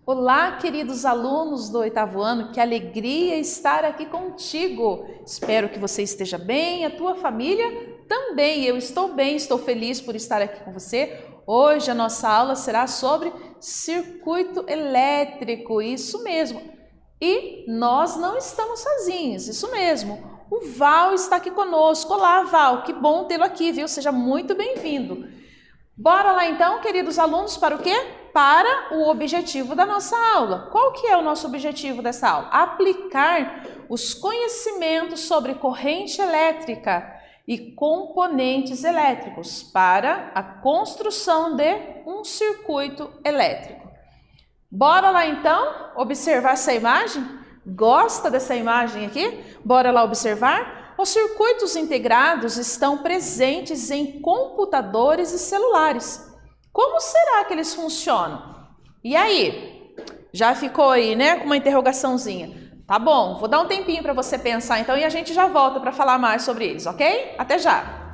Olá, queridos alunos do 8º ano, que alegria estar aqui contigo. Espero que você esteja bem, a tua família também. Eu estou bem, estou feliz por estar aqui com você. Hoje a nossa aula será sobre circuito elétrico, isso mesmo. E nós não estamos sozinhos, isso mesmo. O Val está aqui conosco. Olá, Val, que bom tê-lo aqui, viu? Seja muito bem-vindo. Bora lá então, queridos alunos, para o quê? Para o objetivo da nossa aula. Qual que é o nosso objetivo dessa aula? Aplicar os conhecimentos sobre corrente elétrica e componentes elétricos para a construção de um circuito elétrico. Bora lá então observar essa imagem? Gosta dessa imagem aqui? Bora lá observar? Os circuitos integrados estão presentes em computadores e celulares. Como será que eles funcionam? E aí? Já ficou aí, né, com uma interrogaçãozinha? Tá bom, vou dar um tempinho para você pensar então e a gente já volta para falar mais sobre eles, ok? Até já!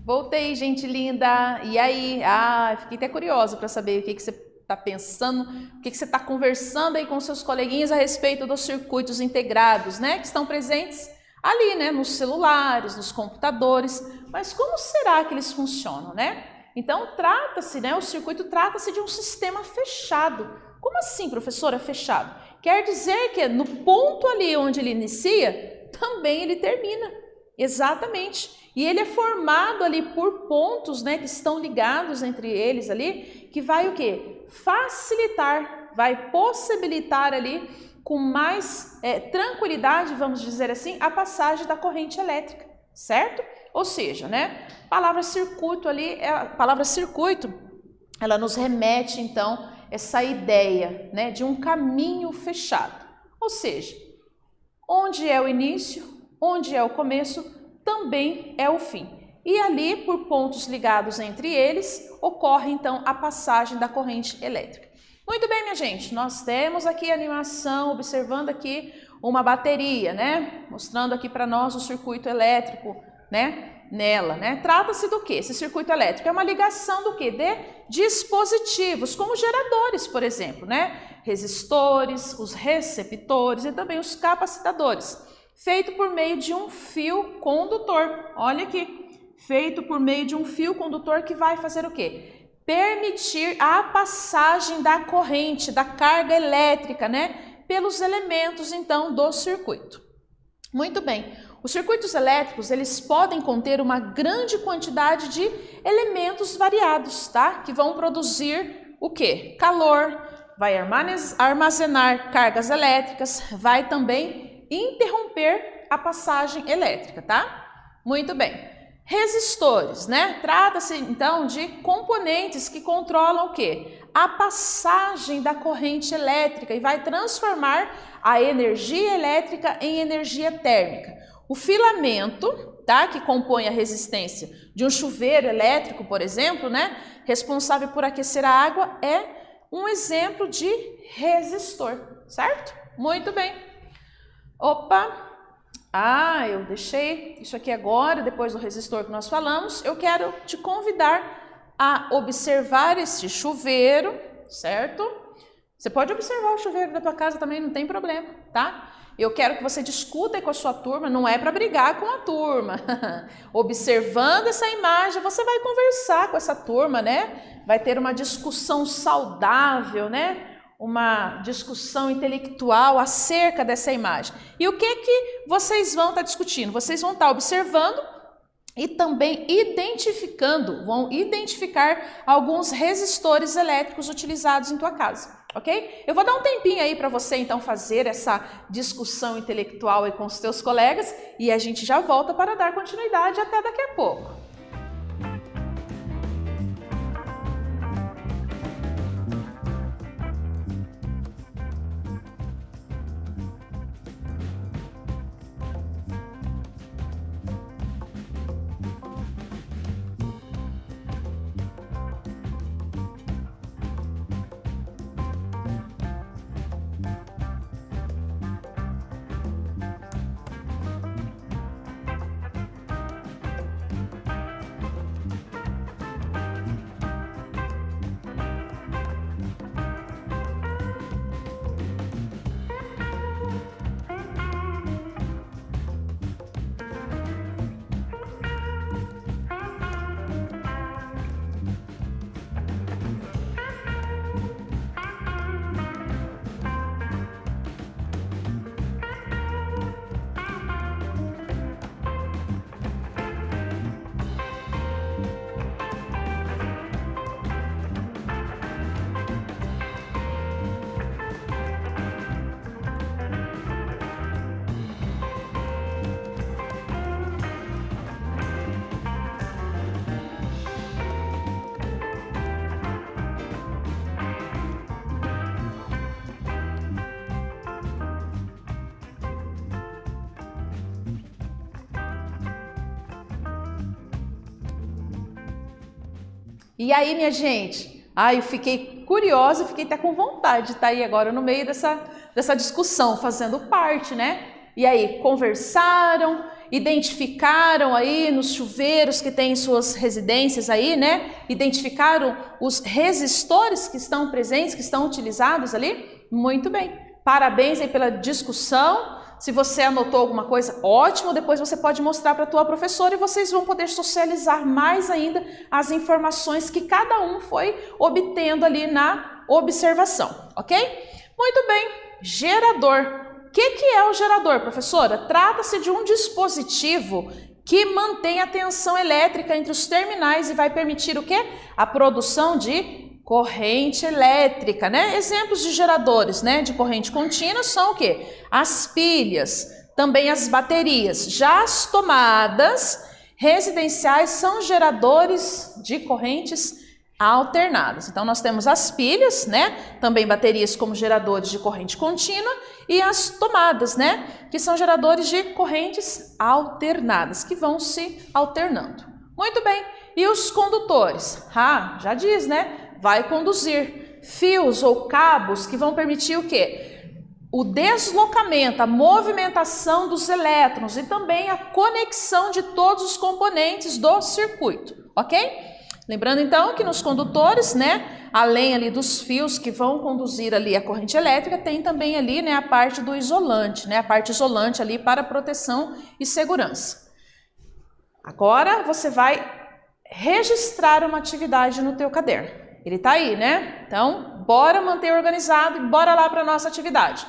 Voltei, gente linda! E aí? Fiquei até curiosa para saber o que você está pensando, o que você está conversando aí com seus coleguinhas a respeito dos circuitos integrados, né? Que estão presentes ali, né? Nos celulares, nos computadores. Mas como será que eles funcionam, né? Então, trata-se, né? O circuito trata-se de um sistema fechado. Como assim, professora, fechado? Quer dizer que no ponto ali onde ele inicia, também ele termina. Exatamente. E ele é formado ali por pontos, né, que estão ligados entre eles ali, que vai o quê? Facilitar, vai possibilitar ali com mais tranquilidade, vamos dizer assim, a passagem da corrente elétrica, certo? Ou seja, né, a palavra circuito ali, a palavra circuito, ela nos remete então essa ideia, né, de um caminho fechado. Ou seja, onde é o início, onde é o começo, também é o fim. E ali, por pontos ligados entre eles, ocorre então a passagem da corrente elétrica. Muito bem, minha gente, nós temos aqui a animação, observando aqui uma bateria, né? Mostrando aqui para nós o circuito elétrico, né? Nela, né? Trata-se do que? Esse circuito elétrico é uma ligação do que? De dispositivos, como geradores, por exemplo, né? Resistores, os receptores e também os capacitadores. Feito por meio de um fio condutor. Olha aqui, feito por meio de um fio condutor que vai fazer o quê? Permitir a passagem da corrente, da carga elétrica, né? Pelos elementos, então, do circuito. Muito bem. Os circuitos elétricos, eles podem conter uma grande quantidade de elementos variados, tá? Que vão produzir o quê? Calor, vai armazenar cargas elétricas, vai também interromper a passagem elétrica, tá? Muito bem. Resistores, né? Trata-se então de componentes que controlam o quê? A passagem da corrente elétrica e vai transformar a energia elétrica em energia térmica. O filamento, tá? Que compõe a resistência de um chuveiro elétrico, por exemplo, né? Responsável por aquecer a água, é um exemplo de resistor, certo? Muito bem. Opa! Eu deixei isso aqui agora, depois do resistor que nós falamos. Eu quero te convidar a observar esse chuveiro, certo? Você pode observar o chuveiro da tua casa também, não tem problema, tá? Eu quero que você discuta com a sua turma, não é para brigar com a turma. Observando essa imagem, você vai conversar com essa turma, né? Vai ter uma discussão saudável, né? Uma discussão intelectual acerca dessa imagem. E o que vocês vão estar discutindo? Vocês vão estar observando e também vão identificar alguns resistores elétricos utilizados em tua casa, ok? Eu vou dar um tempinho aí para você então fazer essa discussão intelectual aí com os teus colegas e a gente já volta para dar continuidade até daqui a pouco. E aí, minha gente? Eu fiquei curiosa, fiquei até com vontade de estar aí agora no meio dessa discussão, fazendo parte, né? E aí, conversaram, identificaram aí nos chuveiros que tem em suas residências aí, né? Identificaram os resistores que estão presentes, que estão utilizados ali? Muito bem. Parabéns aí pela discussão. Se você anotou alguma coisa, ótimo, depois você pode mostrar para a tua professora e vocês vão poder socializar mais ainda as informações que cada um foi obtendo ali na observação, ok? Muito bem, gerador. O que é o gerador, professora? Trata-se de um dispositivo que mantém a tensão elétrica entre os terminais e vai permitir o quê? A produção de corrente elétrica, né? Exemplos de geradores, né, de corrente contínua são o quê? As pilhas, também as baterias. Já as tomadas residenciais são geradores de correntes alternadas. Então nós temos as pilhas, né? Também baterias como geradores de corrente contínua e as tomadas, né? Que são geradores de correntes alternadas, que vão se alternando. Muito bem. E os condutores? Já diz, né? Vai conduzir fios ou cabos que vão permitir o quê? O deslocamento, a movimentação dos elétrons e também a conexão de todos os componentes do circuito, ok? Lembrando então que nos condutores, né, além ali dos fios que vão conduzir ali a corrente elétrica, tem também ali, né, a parte do isolante, né, a parte isolante ali para proteção e segurança. Agora você vai registrar uma atividade no teu caderno. Ele tá aí, né? Então, bora manter organizado e bora lá para a nossa atividade.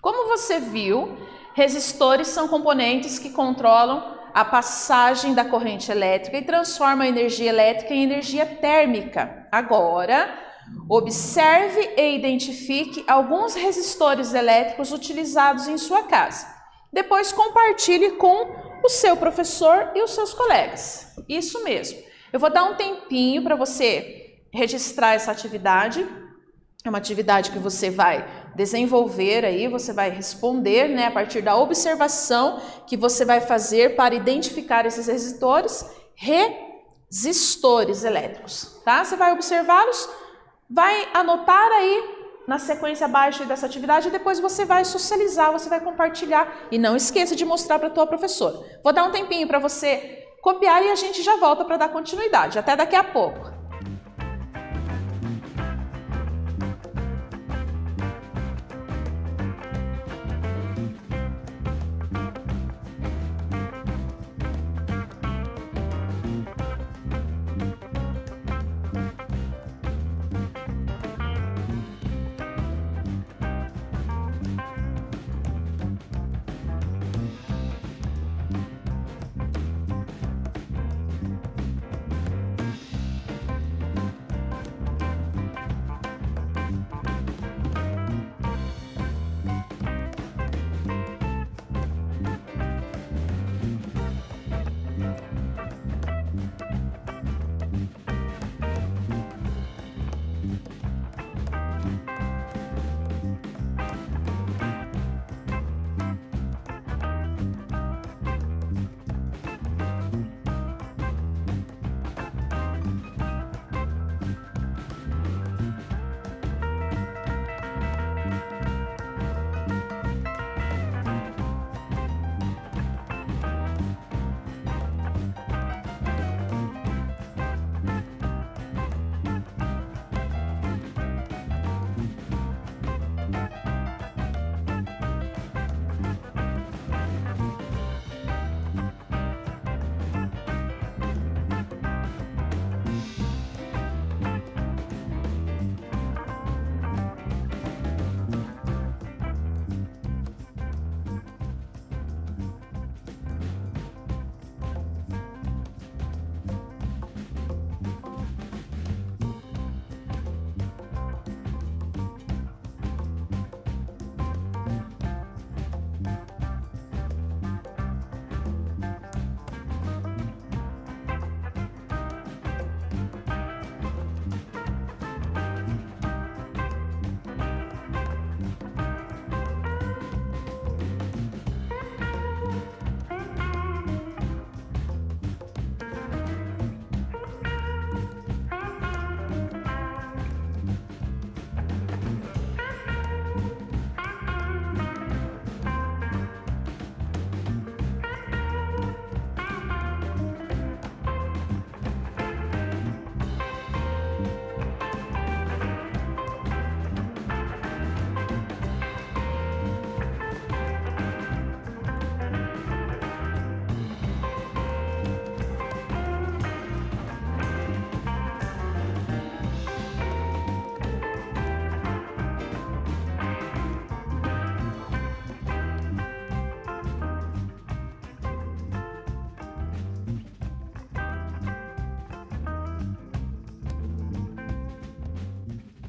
Como você viu, resistores são componentes que controlam a passagem da corrente elétrica e transformam a energia elétrica em energia térmica. Agora, observe e identifique alguns resistores elétricos utilizados em sua casa. Depois, compartilhe com o seu professor e os seus colegas. Isso mesmo. Eu vou dar um tempinho para você registrar essa atividade. É uma atividade que você vai desenvolver aí, você vai responder, né, a partir da observação que você vai fazer para identificar esses resistores elétricos, tá? Você vai observá-los, vai anotar aí na sequência abaixo dessa atividade e depois você vai socializar, você vai compartilhar e não esqueça de mostrar para a tua professora. Vou dar um tempinho para você copiar e a gente já volta para dar continuidade. Até daqui a pouco.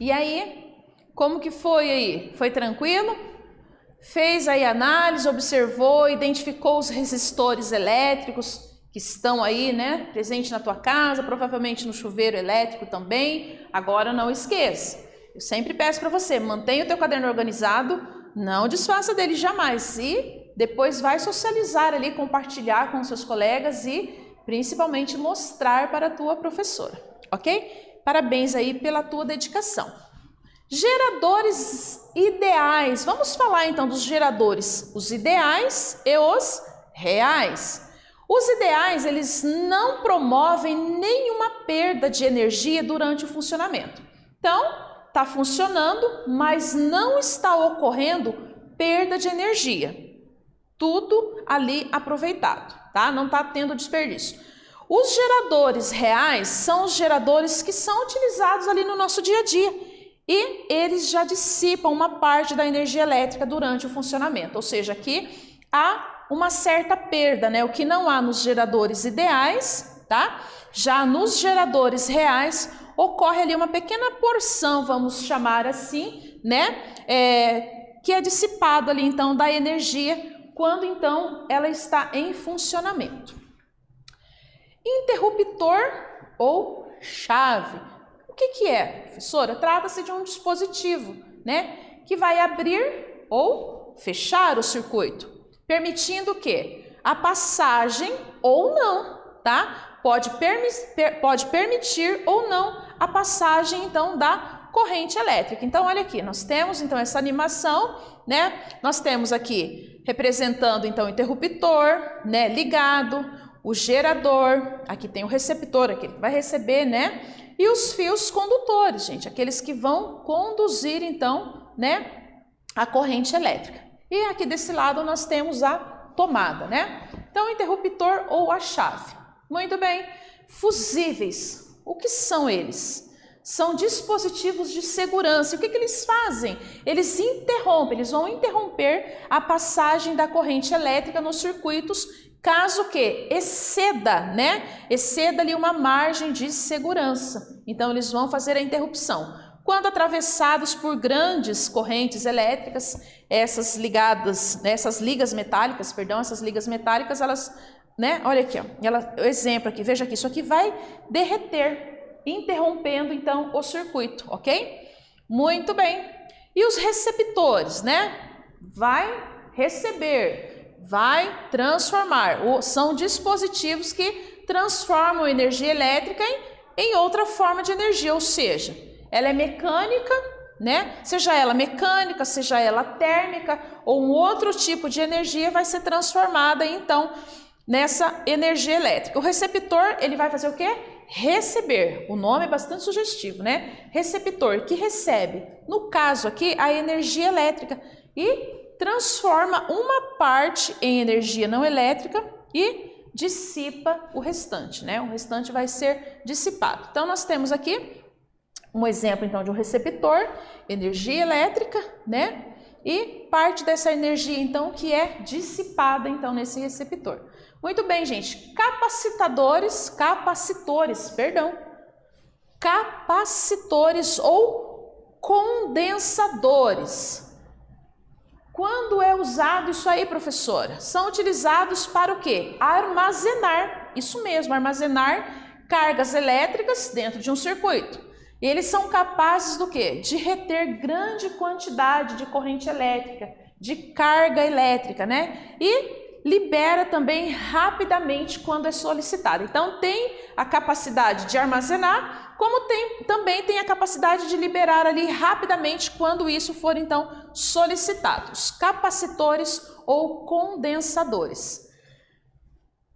E aí, como que foi aí? Foi tranquilo? Fez aí análise, observou, identificou os resistores elétricos que estão aí, né, presente na tua casa, provavelmente no chuveiro elétrico também. Agora não esqueça, eu sempre peço para você, mantenha o teu caderno organizado, não desfaça dele jamais e depois vai socializar ali, compartilhar com seus colegas e principalmente mostrar para a tua professora, ok? Parabéns aí pela tua dedicação. Geradores ideais. Vamos falar então dos geradores, os ideais e os reais. Os ideais, eles não promovem nenhuma perda de energia durante o funcionamento. Então, está funcionando, mas não está ocorrendo perda de energia. Tudo ali aproveitado, tá? Não está tendo desperdício. Os geradores reais são os geradores que são utilizados ali no nosso dia a dia. E eles já dissipam uma parte da energia elétrica durante o funcionamento, ou seja, aqui há uma certa perda, né? O que não há nos geradores ideais, tá? Já nos geradores reais ocorre ali uma pequena porção, vamos chamar assim, né? Que é dissipado ali então da energia quando então ela está em funcionamento. Interruptor ou chave. O que é, professora? Trata-se de um dispositivo, né, que vai abrir ou fechar o circuito, permitindo o quê? A passagem ou não, tá? Pode permitir ou não a passagem, então, da corrente elétrica. Então, olha aqui, nós temos, então, essa animação, né? Nós temos aqui, representando, então, o interruptor, né, ligado, o gerador, aqui tem o receptor, aquele que vai receber, né? E os fios condutores, gente, aqueles que vão conduzir, então, né, a corrente elétrica. E aqui desse lado nós temos a tomada, né? Então, o interruptor ou a chave. Muito bem. Fusíveis. O que são eles? São dispositivos de segurança. E o que eles fazem? Eles vão interromper a passagem da corrente elétrica nos circuitos, caso que exceda, né? Exceda ali uma margem de segurança. Então, eles vão fazer a interrupção. Quando atravessados por grandes correntes elétricas, essas ligas metálicas, elas, né? Olha aqui, ó, o exemplo aqui, veja aqui, isso aqui vai derreter, interrompendo então o circuito, ok? Muito bem. E os receptores, né? Vai receber, vai transformar. São dispositivos que transformam energia elétrica em outra forma de energia, ou seja, ela é mecânica, né? Seja ela mecânica, seja ela térmica ou um outro tipo de energia vai ser transformada então nessa energia elétrica. O receptor, ele vai fazer o quê? Receber. O nome é bastante sugestivo, né? Receptor, que recebe, no caso aqui, a energia elétrica e transforma uma parte em energia não elétrica e dissipa o restante, né? O restante vai ser dissipado. Então, nós temos aqui um exemplo, então, de um receptor, energia elétrica, né? E parte dessa energia, então, que é dissipada, então, nesse receptor. Muito bem, gente. Capacitores ou condensadores. Quando é usado isso aí, professora? São utilizados para o quê? Armazenar, isso mesmo, armazenar cargas elétricas dentro de um circuito. E eles são capazes do quê? De reter grande quantidade de corrente elétrica, de carga elétrica, né? E libera também rapidamente quando é solicitado. Então, tem a capacidade de armazenar, como também tem a capacidade de liberar ali rapidamente quando isso for, então, solicitado. Os capacitores ou condensadores.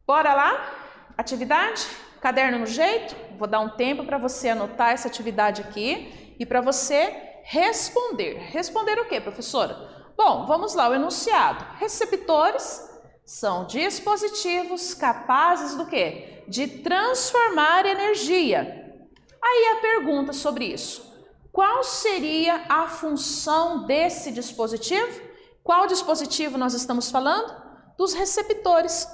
Bora lá? Atividade? Caderno no jeito? Vou dar um tempo para você anotar essa atividade aqui e para você responder. Responder o quê, professora? Bom, vamos lá, o enunciado. Receptores são dispositivos capazes do quê? De transformar energia. Aí a pergunta sobre isso. Qual seria a função desse dispositivo? Qual dispositivo nós estamos falando? Dos receptores.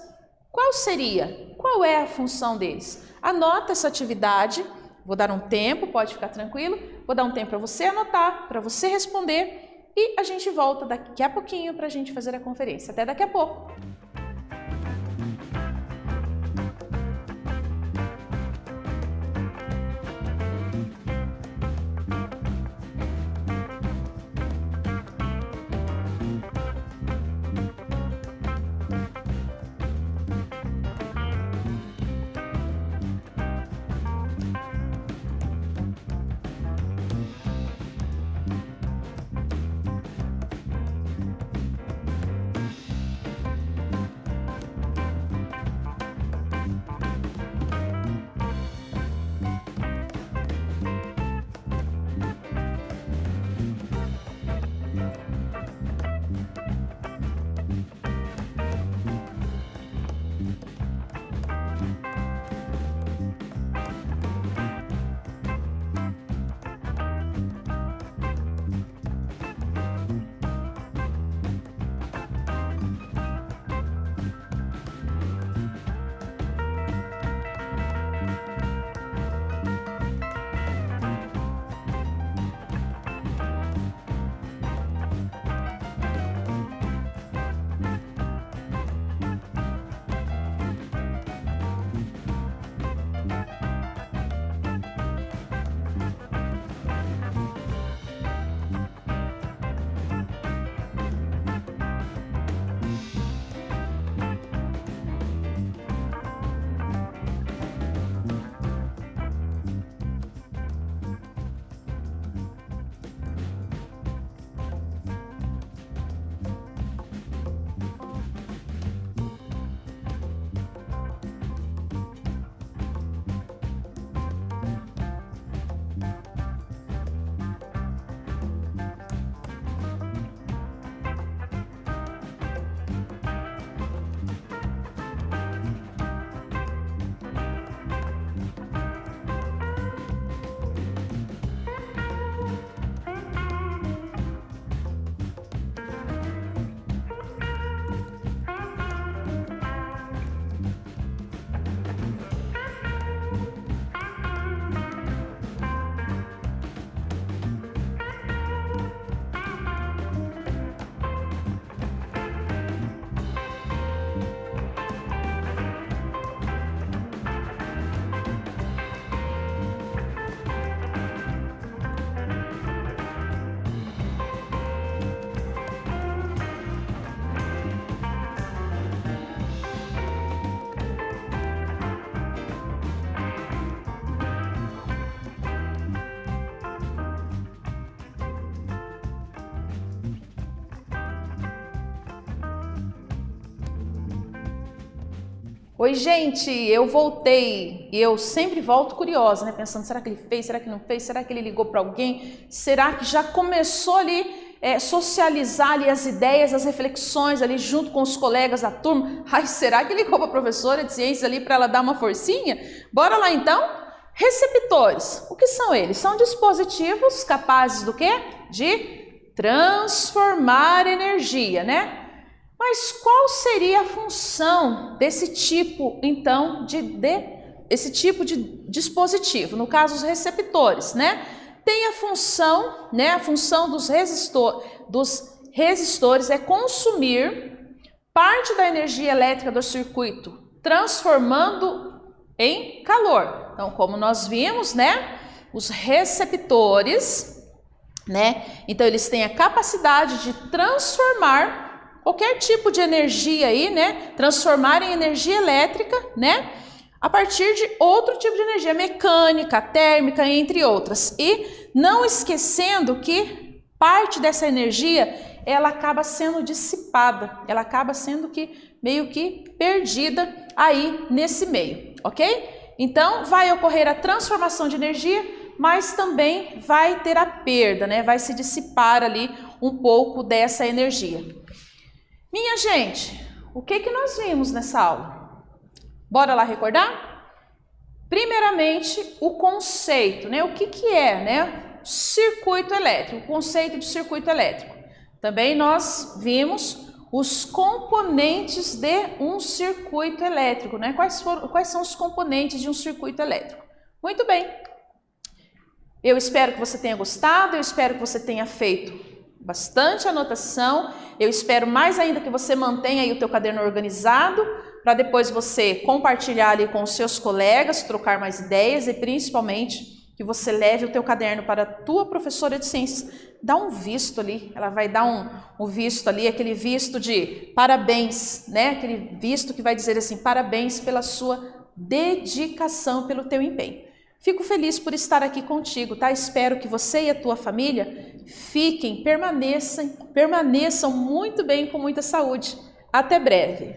Qual seria? Qual é a função deles? Anota essa atividade, Vou dar um tempo, pode ficar tranquilo, vou dar um tempo para você anotar, para você responder e a gente volta daqui a pouquinho para a gente fazer a conferência. Até daqui a pouco! Oi, gente, eu voltei e eu sempre volto curiosa, né? Pensando, será que ele fez? Será que não fez? Será que ele ligou para alguém? Será que já começou ali socializar ali as ideias, as reflexões ali junto com os colegas da turma? Ai, será que ligou para a professora de ciências ali para ela dar uma forcinha? Bora lá então? Receptores, o que são eles? São dispositivos capazes do quê? De transformar energia, né? Mas qual seria a função desse tipo, então, esse tipo de dispositivo? No caso, os receptores, né? Tem a função, né? A função dos resistores é consumir parte da energia elétrica do circuito, transformando em calor. Então, como nós vimos, né? Os receptores, né? Então, eles têm a capacidade de transformar qualquer tipo de energia aí, né? Transformar em energia elétrica, né? A partir de outro tipo de energia, mecânica, térmica, entre outras. E não esquecendo que parte dessa energia, ela acaba sendo dissipada, ela acaba sendo meio que perdida aí nesse meio, ok? Então, vai ocorrer a transformação de energia, mas também vai ter a perda, né? Vai se dissipar ali um pouco dessa energia. Minha gente, o que nós vimos nessa aula? Bora lá recordar? Primeiramente, o conceito, né? O que é, né? Circuito elétrico, o conceito de circuito elétrico. Também nós vimos os componentes de um circuito elétrico, né? Quais são os componentes de um circuito elétrico? Muito bem, Eu espero que você tenha gostado, eu espero que você tenha feito bastante anotação, eu espero mais ainda que você mantenha aí o teu caderno organizado, para depois você compartilhar ali com os seus colegas, trocar mais ideias e principalmente que você leve o teu caderno para a tua professora de ciências, dá um visto ali, ela vai dar um visto ali, aquele visto de parabéns, né? Aquele visto que vai dizer assim, parabéns pela sua dedicação, pelo teu empenho. Fico feliz por estar aqui contigo, tá? Espero que você e a tua família permaneçam muito bem, com muita saúde. Até breve!